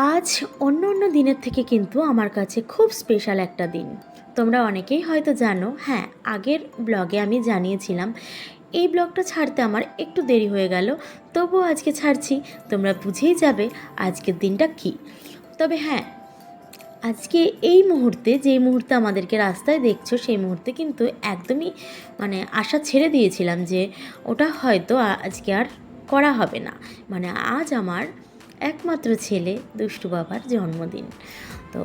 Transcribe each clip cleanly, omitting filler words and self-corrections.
আজ অন্য দিনের থেকে কিন্তু আমার কাছে খুব স্পেশাল একটা দিন। তোমরা অনেকেই হয়তো জানো, হ্যাঁ, আগের ব্লগে আমি জানিয়েছিলাম এই ব্লগটা ছাড়তে আমার একটু দেরি হয়ে গেল, তবুও আজকে ছাড়ছি। তোমরা বুঝেই যাবে আজকের দিনটা কি। তবে হ্যাঁ, আজকে এই মুহূর্তে, যেই মুহূর্তে আমাদেরকে রাস্তায় দেখছো, সেই মুহূর্তে কিন্তু একদমই আশা ছেড়ে দিয়েছিলাম যে ওটা হয়তো আজকে আর করা হবে না। আজ আমার একমাত্র ছেলে দুষ্টু বাবার জন্মদিন। তো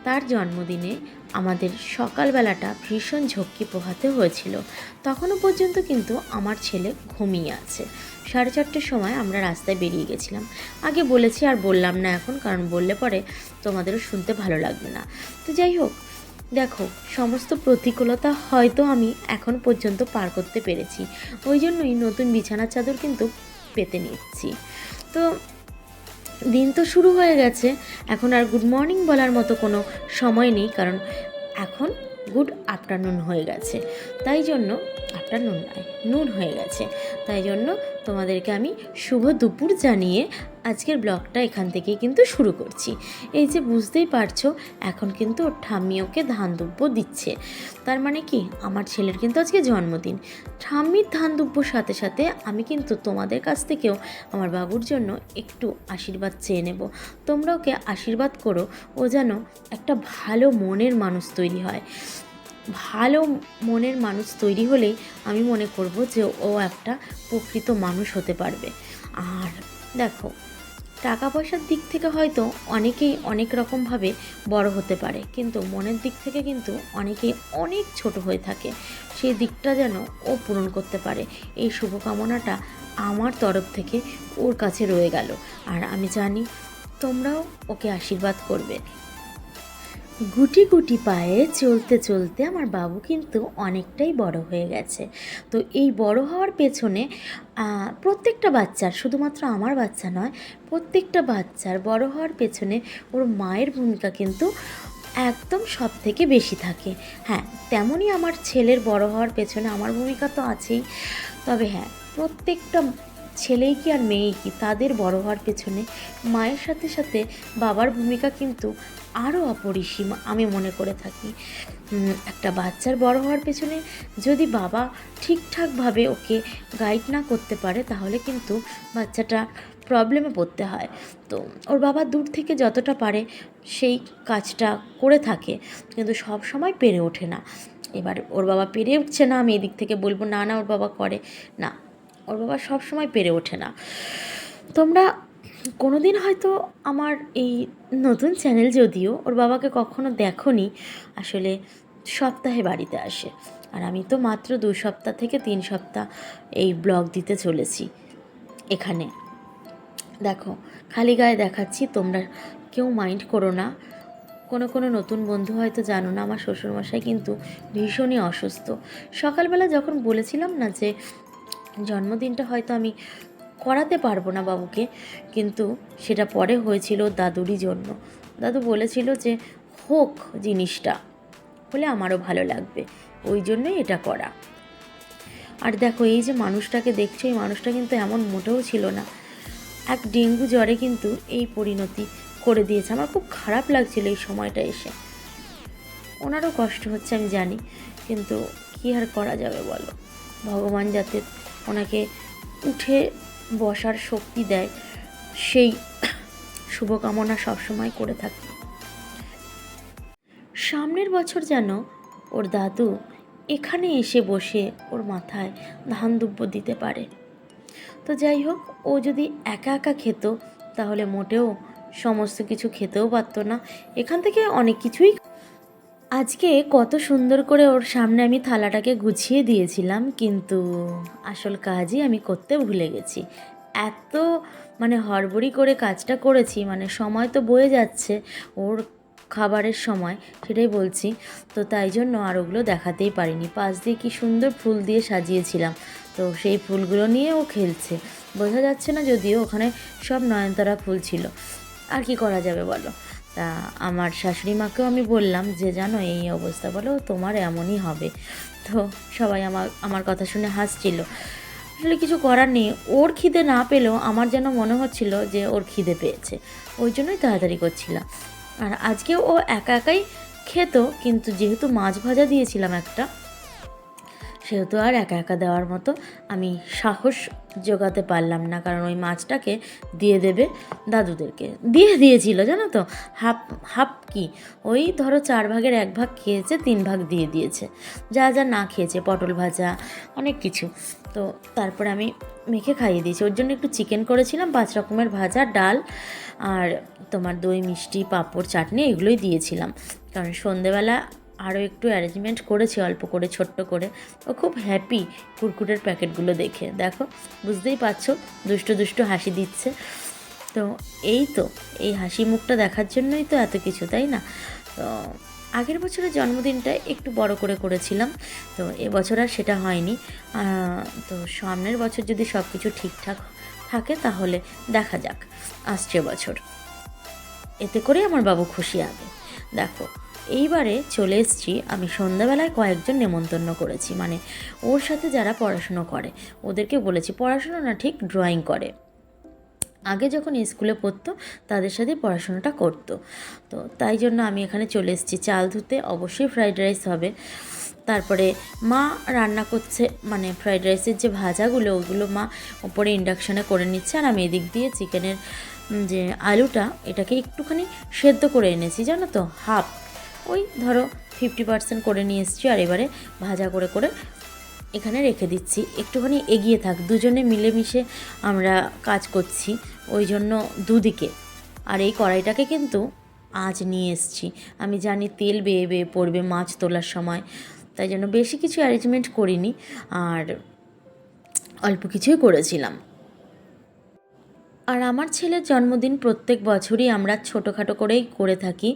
তার জন্মদিনে আমাদের সকালবেলাটা ভীষণ ঝক্কি পোহাতে হয়েছিল। তখনও পর্যন্ত কিন্তু আমার ছেলে ঘুমিয়ে আছে। 4:30টার সময় আমরা রাস্তায় বেরিয়ে গেছিলাম। আগে বলেছি, আর বললাম না এখন, কারণ বললে পরে তোমাদেরও শুনতে ভালো লাগবে না। তো যাই হোক, দেখো, সমস্ত প্রতিকূলতা হয়তো আমি এখন পর্যন্ত পার করতে পেরেছি। ওই জন্যই নতুন বিছানার চাদর কিন্তু পেতে নিচ্ছি। তো দিন তো শুরু হয়ে গেছে, এখন আর গুড মর্নিং বলার মতো কোনো সময় নেই, কারণ এখন গুড আফটারনুন হয়ে গেছে। তাই জন্য আফটারনুন নয়, নুন হয়ে গেছে। তাই জন্য তোমাদেরকে আমি শুভ দুপুর জানিয়ে আজকের ব্লগটা এখান থেকেই কিন্তু শুরু করছি। এই যে বুঝতেই পারছো, এখন কিন্তু ওর ঠাম্মি ওকে ধান দুব্য দিচ্ছে। তার মানে কি, আমার ছেলের কিন্তু আজকে জন্মদিন। ঠাম্মির ধান দুব্যর সাথে সাথে আমি কিন্তু তোমাদের কাছ থেকেও আমার বাবুর জন্য একটু আশীর্বাদ চেয়ে নেব। তোমরা ওকে আশীর্বাদ করো, ও যেন একটা ভালো মনের মানুষ তৈরি হয়। ভালো মনের মানুষ তৈরি হলেই আমি মনে করব যে ও একটা প্রকৃত মানুষ হতে পারবে। আর দেখো, টাকা পয়সার দিক থেকে হয়তো অনেকেই অনেক রকমভাবে বড় হতে পারে, কিন্তু মনের দিক থেকে কিন্তু অনেকেই অনেক ছোট হয়ে থাকে। সেই দিকটা যেন ও পূরণ করতে পারে, এই শুভকামনাটা আমার তরফ থেকে ওর কাছে রয়ে গেল। আর আমি জানি তোমরাও ওকে আশীর্বাদ করবে। গুটি গুটি পায়ে চলতে চলতে আমার বাবু কিন্তু অনেকটাই বড় হয়ে গেছে। তো এই বড় হওয়ার পেছনে প্রত্যেকটা বাচ্চার, শুধুমাত্র আমার বাচ্চা নয়, প্রত্যেকটা বাচ্চার বড় হওয়ার পেছনে ওর মায়ের ভূমিকা কিন্তু একদম সব থেকে বেশি থাকে। হ্যাঁ, তেমনই আমার ছেলের বড় হওয়ার পেছনে আমার ভূমিকা তো আছেই। তবে হ্যাঁ, প্রত্যেকটা ছেলেই কি আর মেয়েই কি, তাদের বড় হওয়ার পেছনে মায়ের সাথে সাথে বাবার ভূমিকা কিন্তু আরও অপরিসীম আমি মনে করে থাকি। একটা বাচ্চার বড় হওয়ার পেছনে যদি বাবা ঠিকঠাকভাবে ওকে গাইড না করতে পারে, তাহলে কিন্তু বাচ্চাটা প্রবলেমে পড়তে হয়। তো ওর বাবা দূর থেকে যতটা পারে সেই কাজটা করে থাকে, কিন্তু সব সময় পেরে ওঠে না। এবার ওর বাবা পেরে উঠছে না, আমি এদিক থেকে বলবো না না ওর বাবা করে না, ওর বাবা সব সময় পেরে ওঠে না। তোমরা কোনো দিন হয়তো আমার এই নতুন চ্যানেল, যদিও ওর বাবাকে কখনো দেখোনি, আসলে সপ্তাহে বাড়িতে আসে। আর আমি তো মাত্র 2 সপ্তাহ থেকে 3 সপ্তাহ এই ব্লগ দিতে চলেছি এখানে। দেখো, খালি গায়ে দেখাচ্ছি, তোমরা কেউ মাইন্ড করো না। কোনো নতুন বন্ধু হয়তো জানো না, আমার শ্বশুরমশাই কিন্তু ভীষণই অসুস্থ। সকালবেলা যখন বলেছিলাম না যে জন্মদিনটা হয়তো আমি করাতে পারবো না বাবুকে, কিন্তু সেটা পরে হয়েছিল দাদুরই জন্য। দাদু বলেছিল যে হোক, জিনিসটা হলে আমারও ভালো লাগবে, ওই জন্যই এটা করা। আর দেখো, এই যে মানুষটাকে দেখছো, এই মানুষটা কিন্তু এমন মোটেও ছিল না। এক ডেঙ্গু জ্বরে কিন্তু এই পরিণতি করে দিয়েছে। আমার খুব খারাপ লাগছিল এই সময়টা এসে। ওনারও কষ্ট হচ্ছে আমি জানি, কিন্তু কী আর করা যাবে বলো। ভগবান যাতে ওনাকে উঠে বসার শক্তি দেয়, সেই শুভকামনা সবসময় করে থাকি। সামনের বছর যেন ওর দাদু এখানে এসে বসে ওর মাথায় ধান দুব্য দিতে পারে। তো যাই হোক, ও যদি একা একা খেত তাহলে মোটেও সমস্ত কিছু খেতেও পারতো না। এখান থেকে অনেক কিছুই আজকে কত সুন্দর করে ওর সামনে আমি থালাটাকে গুছিয়ে দিয়েছিলাম, কিন্তু আসল কাজই আমি করতে ভুলে গেছি। এত হড়বড়ি করে কাজটা করেছি, সময় তো বয়ে যাচ্ছে ওর খাবারের সময়, সেটাই বলছি। তো তাই জন্য আর ওগুলো দেখাতেই পারিনি। পাশ দিয়ে কি সুন্দর ফুল দিয়ে সাজিয়েছিলাম, তো সেই ফুলগুলো নিয়ে ও খেলছে। বোঝা যাচ্ছে না যদিও, ওখানে সব নয়নতারা ফুল ছিল। আর কি করা যাবে বলো। তা আমার শাশুড়ি মাকেও আমি বললাম যে জানো, এই অবস্থা, বলো তোমার এমনই হবে। তো সবাই আমার কথা শুনে হাসছিল। আসলে কিছু করার নেই, ওর খিদে না পেলেও আমার যেন মনে হচ্ছিল যে ওর খিদে পেয়েছে, ওই জন্যই তাড়াতাড়ি করছিলাম। আর আজকে ও একা একাই খেত, কিন্তু যেহেতু মাছ ভাজা দিয়েছিলাম একটা, সেহেতু আর একা একা দেওয়ার মতো আমি সাহস জোগাতে পারলাম না, কারণ ওই মাছটাকে দিয়ে দেবে দাদুদেরকে। দিয়েছিল জানো তো, হাফ হাফ কি ওই ধরো 4 ভাগের 1 ভাগ খেয়েছে, 3 ভাগ দিয়ে দিয়েছে, যা যা না খেয়েছে, পটল ভাজা অনেক কিছু। তো তারপরে আমি মেখে খাইয়ে দিয়েছি। ওর জন্য একটু চিকেন করেছিলাম, 5 রকমের ভাজা, ডাল আর তোমার দই, মিষ্টি, পাঁপড়, চাটনি এগুলোই দিয়েছিলাম। কারণ সন্ধেবেলা আরও একটু অ্যারেঞ্জমেন্ট করেছি অল্প করে, ছোট্ট করে। ও খুব হ্যাপি কুরকুরের প্যাকেটগুলো দেখে, দেখো বুঝতেই পারছো, দুষ্টু দুষ্টু হাসি দিচ্ছে। তো এই হাসি মুখটা দেখার জন্যই তো এত কিছু, তাই না? তো আগের বছরের জন্মদিনটা একটু বড় করে করেছিলাম, তো এবছর আর সেটা হয়নি। তো সামনের বছর যদি সব কিছু ঠিকঠাক থাকে তাহলে দেখা যাক আসছে বছর, এতে করে আমার বাবু খুশি হবে। দেখো এইবারে চলে এসেছি আমি, সন্ধ্যাবেলায় কয়েকজন নেমন্তন্ন করেছি, মানে ওর সাথে যারা পড়াশুনো করে ওদেরকে বলেছি, পড়াশুনো না ঠিক ড্রয়িং করে, আগে যখন স্কুলে পড়তো তাদের সাথে পড়াশোনাটা করতো। তো তাই জন্য আমি এখানে চলে এসেছি চাল ধুতে, অবশ্যই ফ্রাইড রাইস হবে। তারপরে মা রান্না করছে, মানে ফ্রাইড রাইসের যে ভাজাগুলো ওগুলো মা ওপরে ইন্ডাকশানে করে নিচ্ছে, আর আমি এদিক দিয়ে চিকেনের যে আলুটা এটাকে একটুখানি সেদ্ধ করে এনেছি, জানো তো, হাফ, ওই ধরো 50% করে নিয়ে এসেছি। আর এবারে ভাজা করে করে এখানে রেখে দিচ্ছি, একটুখানি এগিয়ে থাক, দুজনে মিলেমিশে আমরা কাজ করছি, ওই জন্য দুদিকে। আর এই কড়াইটাকে কিন্তু আজ নিয়ে এসেছি, আমি জানি তেল বেয়ে বেয়ে পড়বে মাছ তোলার সময়, তাই জন্য বেশি কিছু অ্যারেঞ্জমেন্ট করিনি, আর অল্প কিছুই করেছিলাম। আর আমার ছেলের জন্মদিন প্রত্যেক বছরই আমরা ছোটোখাটো করেই করে থাকি,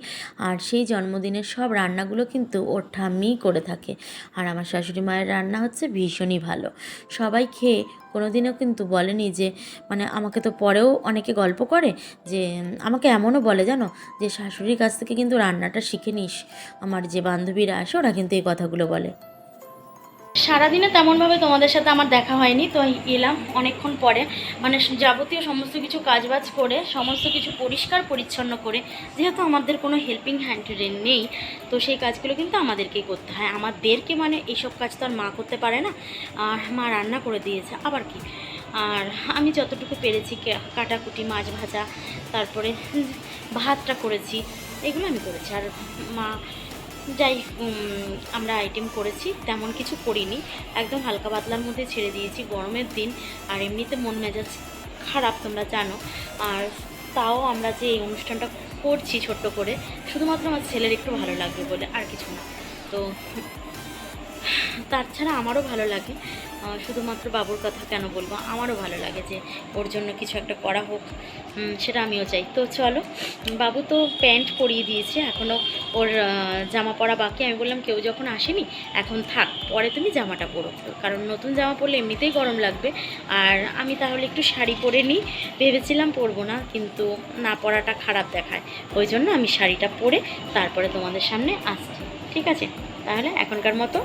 আর সেই জন্মদিনের সব রান্নাগুলো কিন্তু ওর ঠাম্মিই করে থাকে। আর আমার শাশুড়ি মায়ের রান্না হচ্ছে ভীষণই ভালো, সবাই খেয়ে কোনো দিনও কিন্তু বলেনি যে, মানে আমাকে তো পরেও অনেকে গল্প করে যে, আমাকে এমনও বলে জানো যে শাশুড়ির কাছ থেকে কিন্তু রান্নাটা শিখে নিস, আমার যে বান্ধবীরা আসে ওরা কিন্তু এই কথাগুলো বলে। সারাদিনে তেমনভাবে তোমাদের সাথে আমার দেখা হয়নি, তো এলাম অনেকক্ষণ পরে, মানে যাবতীয় সমস্ত কিছু কাজবাজ করে, সমস্ত কিছু পরিষ্কার পরিচ্ছন্ন করে, যেহেতু আমাদের কোনো হেল্পিং হ্যান্ড নেই, তো সেই কাজগুলো কিন্তু আমাদেরকেই করতে হয়, আমাদেরকে, মানে এইসব কাজ তো আর মা করতে পারে না, আর মা রান্না করে দিয়েছে আবার কি। আর আমি যতটুকু পেরেছি কাটাকুটি, মাছ ভাজা, তারপরে ভাতটা করেছি, এগুলো আমি করেছি। আর মা যাই আমরা আইটেম করেছি, তেমন কিছু করিনি, একদম হালকা পাতলার মধ্যে ছেড়ে দিয়েছি, গরমের দিন, আর এমনিতে মন মেজাজ খারাপ তোমরা জানো। আর তাও আমরা যে এই অনুষ্ঠানটা করছি ছোট্ট করে, শুধুমাত্র আমার ছেলের একটু ভালো লাগবে বলে, আর কিছু না। তো তাছাড়া আমারও ভালো লাগে, শুধুমাত্র বাবুর কথা কেন বলবো, আমারও ভালো লাগে যে ওর জন্য কিছু একটা করা হোক, সেটা আমিও চাই। তো চলো, বাবু তো প্যান্ট পরিয়ে দিয়েছে, এখনও ওর জামা পরা বাকি। আমি বললাম কেউ যখন আসেনি এখন থাক, পরে তুমি জামাটা পরো, কারণ নতুন জামা পরলে এমনিতেই গরম লাগবে। আর আমি তাহলে একটু শাড়ি পরে নিই, ভেবেছিলাম পরবো না, কিন্তু না পরাটা খারাপ দেখায়, ওই জন্য আমি শাড়িটা পরে তারপরে তোমাদের সামনে আসছি। ঠিক আছে, তাহলে এখনকার মতো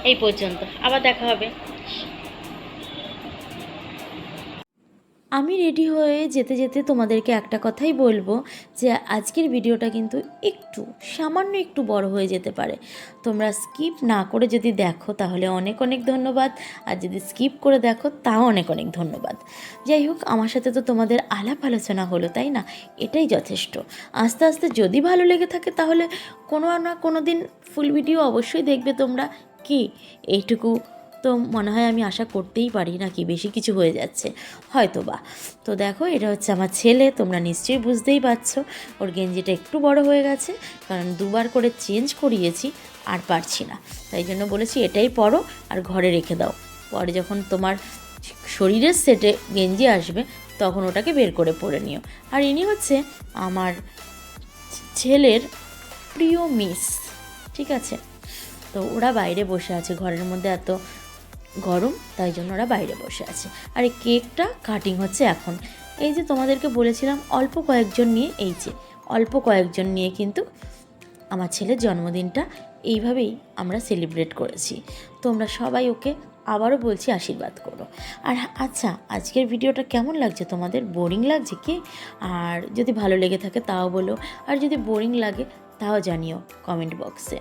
এই পর্যন্ত, আবার দেখা হবে। আমি রেডি হয়ে যেতে যেতে তোমাদেরকে একটা কথাই বলবো, যে আজকের ভিডিওটা কিন্তু একটু, সামান্য একটু বড় হয়ে যেতে পারে, তোমরা স্কিপ না করে যদি দেখো তাহলে অনেক অনেক ধন্যবাদ, আর যদি স্কিপ করে দেখো তাও অনেক অনেক ধন্যবাদ। যাই হোক, আমার সাথে তো তোমাদের আলাপ আলোচনা হলো, তাই না? এটাই যথেষ্ট। আস্তে আস্তে যদি ভালো লেগে থাকে তাহলে কোনো না কোনো দিন ফুল ভিডিও অবশ্যই দেখবে তোমরা। কি এইটুকু তো মনে হয় আমি আশা করতেই পারি, নাকি বেশি কিছু হয়ে যাচ্ছে হয়তো বা। তো দেখো, এটা হচ্ছে আমার ছেলে, তোমরা নিশ্চয়ই বুঝতেই পারছো, ওর গেঞ্জিটা একটু বড় হয়ে গেছে, কারণ 2বার করে চেঞ্জ করিয়েছি, আর পারছি না, তাই জন্য বলেছি এটাই পরো আর ঘরে রেখে দাও, পরে যখন তোমার শরীরের সেটে গেঞ্জি আসবে তখন ওটাকে বের করে পরে নিও। আর ইনি হচ্ছে আমার ছেলের প্রিয় মিস, ঠিক আছে? তো ওরা বাইরে বসে আছে, ঘরের মধ্যে এত গরম, তাই জন্য ওরা বাইরে বসে আছে। আর এই কেকটা কাটিং হচ্ছে এখন। এই যে তোমাদেরকে বলেছিলাম অল্প কয়েকজন নিয়ে, এই যে অল্প কয়েকজন নিয়ে কিন্তু আমার ছেলের জন্মদিনটা এইভাবেই আমরা সেলিব্রেট করেছি। তোমরা সবাই ওকে আবারও বলছি আশীর্বাদ করো। আর আচ্ছা, আজকের ভিডিওটা কেমন লাগছে তোমাদের? বোরিং লাগছে কি? আর যদি ভালো লেগে থাকে তাও বলো, আর যদি বোরিং লাগে তাও জানিও কমেন্ট বক্সে।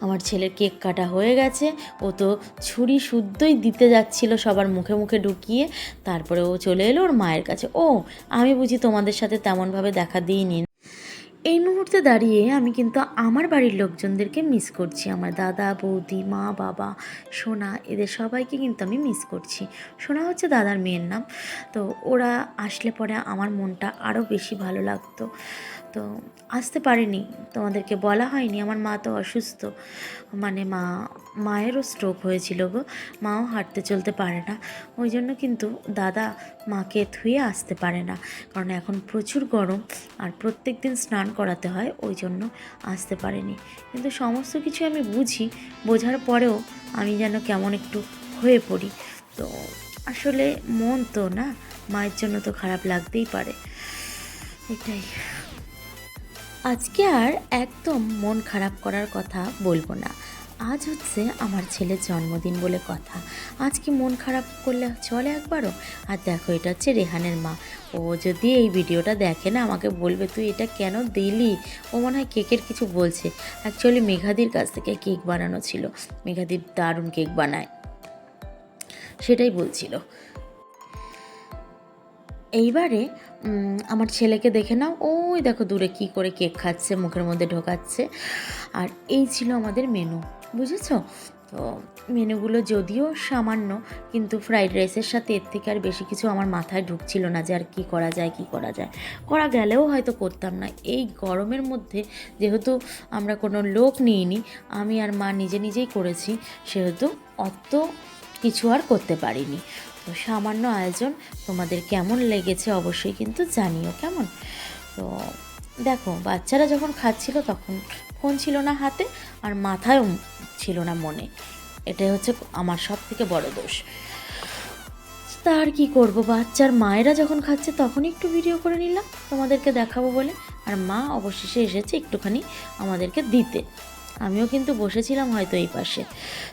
আমার ছেলের কেক কাটা হয়ে গেছে, ও তো ছুরি শুদ্ধই দিতে যাচ্ছিল সবার মুখে মুখে ঢুকিয়ে, তারপরে ও চলে এলো ওর মায়ের কাছে। ও, আমি বুঝি তোমাদের সাথে তেমনভাবে দেখা দিইনি। এই মুহূর্তে দাঁড়িয়ে আমি কিন্তু আমার বাড়ির লোকজনদেরকে মিস করছি। আমার দাদা, বৌদি, মা, বাবা, সোনা, এদের সবাইকে কিন্তু আমি মিস করছি। সোনা হচ্ছে দাদার মেয়ের নাম। তো ওরা আসলে পরে আমার মনটা আরও বেশি ভালো লাগতো। তো আসতে পারিনি, তোমাদেরকে বলা হয়নি। আমার মা তো অসুস্থ, মানে মায়েরও স্ট্রোক হয়েছিল গো। মাও হাঁটতে চলতে পারে না, ওই জন্য কিন্তু দাদা মাকে থুয়ে আসতে পারে না, কারণ এখন প্রচুর গরম আর প্রত্যেক দিন স্নান করাতে হয়, ওই জন্য আসতে পারেনি। কিন্তু সমস্ত কিছু আমি বুঝি, বোঝার পরেও আমি যেন কেমন একটু হয়ে পড়ি। তো আসলে মন তো না, মায়ের জন্য তো খারাপ লাগতেই পারে, এটাই। আজকে আর একদম মন খারাপ করার কথা বলবো না। আজ হচ্ছে আমার ছেলের জন্মদিন বলে কথা। আজকে মন খারাপ করলে চলে একবারও? আর দেখো, এটা হচ্ছে রেহানের মা। ও যদি এই ভিডিওটা দেখে না, আমাকে বলবে তুই এটা কেন দিলি। ও মনে হয় কেকের কিছু বলছে। অ্যাকচুয়ালি মেঘাদির কাছ থেকে কেক বানানো ছিল, মেঘাদির দারুণ কেক বানায়, সেটাই বলছিল। এইবারে আমার ছেলেকে দেখে নাও, ওই দেখো দূরে কি করে কেক খাচ্ছে, মুখের মধ্যে ঢোকাচ্ছে। আর এই ছিল আমাদের মেনু, বুঝেছ? তো মেনুগুলো যদিও সামান্য, কিন্তু ফ্রাইড রাইসের সাথে এর থেকে আর বেশি কিছু আমার মাথায় ঢুকছিল না যে আর কী করা যায়, করা গেলেও হয়তো করতাম না। এই গরমের মধ্যে যেহেতু আমরা কোনো লোক নিইনি, আমি আর মা নিজেই করেছি, সেহেতু অত কিছু আর করতে পারিনি। তো সামান্য আয়োজন। তোমাদের কেমন লেগেছে অবশ্যই কিন্তু জানিও, কেমন? তো দেখো, বাচ্চারা যখন খাচ্ছিল তখন ফোন ছিল না হাতে, আর মাথায়ও ছিল না মনে। এটাই হচ্ছে আমার সব থেকে বড় দোষ। তা আর কী করবো, বাচ্চার মায়েরা যখন খাচ্ছে তখনই একটু ভিডিও করে নিলাম তোমাদেরকে দেখাবো বলে। আর মা অবশেষে এসেছে একটুখানি আমাদেরকে দিতে। আমিও কিন্তু বসেছিলাম হয়তো এই পাশে।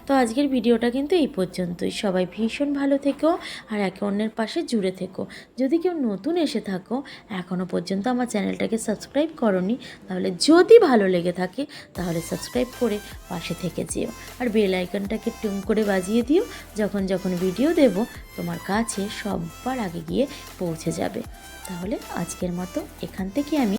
তো আজকের ভিডিওটা কিন্তু এই পর্যন্তই। সবাই ভীষণ ভালো থেকো আর একে অন্যের পাশে জুড়ে থেকো। যদি কেউ নতুন এসে থাকো, এখনও পর্যন্ত আমার চ্যানেলটাকে সাবস্ক্রাইব করোনি, তাহলে যদি ভালো লেগে থাকে তাহলে সাবস্ক্রাইব করে পাশে থেকে যেও। আর বেল আইকনটাকে টুং করে বাজিয়ে দিও, যখন ভিডিও দেব তোমার কাছে সবার আগে গিয়ে পৌঁছে যাবে। তাহলে আজকের মতো এখান থেকে আমি